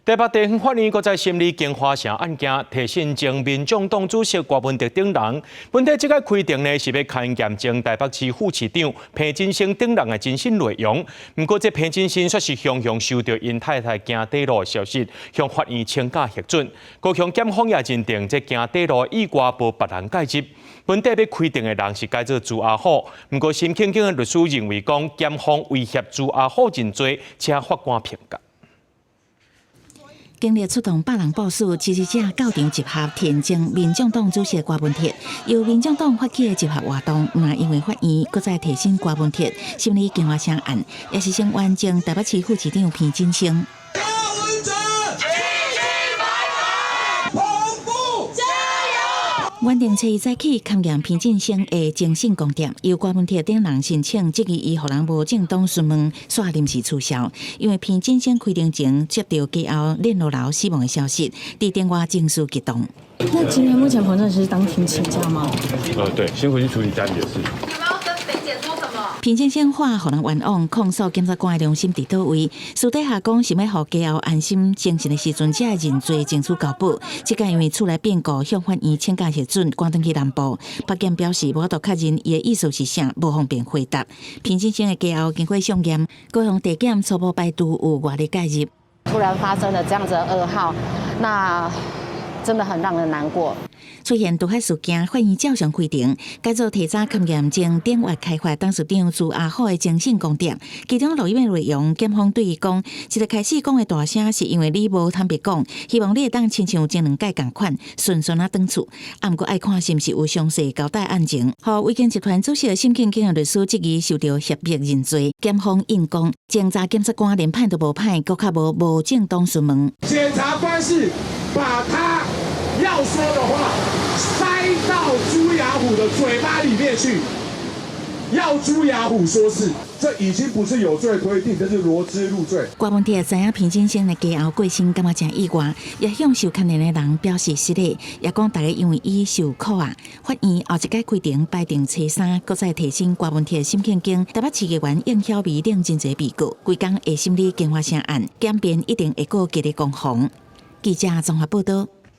台北地方法院搁在审理金华城案件，提审前民众党主席郭文哲等人。本体这个规定呢，是要勘验前台北市副市长彭真生等人的真实内容。不过，这彭真生却是常常收到因太太行底路的消息，向法院请假核准。高雄检方也认定这行底路意外无别人介入，本体要规定的人是改做朱阿虎。不过，新庆警的律师认为讲，检方威胁朱阿虎认罪，请法官评价。经历出动百人部署，支持者到场集合，田征民众党主席郭文哲，由民众党发起的集合活动，那因为法院搁再提审郭文哲审理金华城案，也是先完成台北市副市长彭真生。原定初一早起勘验彭真生的精神宫殿，由郭文哲等人申请，即日以互人无正当询问煞临时取消。因为彭真生开庭前接到家后链落楼死亡的消息，伫电话情绪激动。那今天目前彭真是当庭请假吗？对，先回去处理家里的事。彭真生话互人冤枉，控诉检察官的良心伫倒位。私底下讲是要互家后安心精神的时阵，才会认罪争取交保。即个因为厝内变故，向法院请假核准，赶转去南部。北检表示无法度确认伊的意思是啥，无方便回答。彭真生的家后经过相验，高雄地检初步排除有外力介入。突然发生了这样子的噩耗，那真的很让人难过。出现毒害事件，法院照常规定，改做提早勘验前点外开发董事长朱阿虎的精神宫殿。其中录音的内容，检方对伊讲，一开始讲的大声，是因为你无坦白讲，希望你会当亲像前两届共款，顺顺啊转厝。啊，毋过爱看是毋是有详细交代案情。互维权集团主席新庆警的律师质疑受到胁迫认罪，检方应讲，侦查检察官连判都无判，搁较无正当询问。检察官是把他要说的话塞到朱雅虎的嘴巴里面去，要朱雅虎说是，这已经不是有罪推定，这是罗织入罪。郭文哲知影彭真生的家后过身，感觉真意外，也向受牵连的人表示失礼，也讲大家因为伊受苦啊。法院后一届规定排定初三，搁再提审郭文哲审判经台北市议员应晓薇等真侪被告，规工会审理金华城案，检辩一定会过激烈攻防。记者综合报道。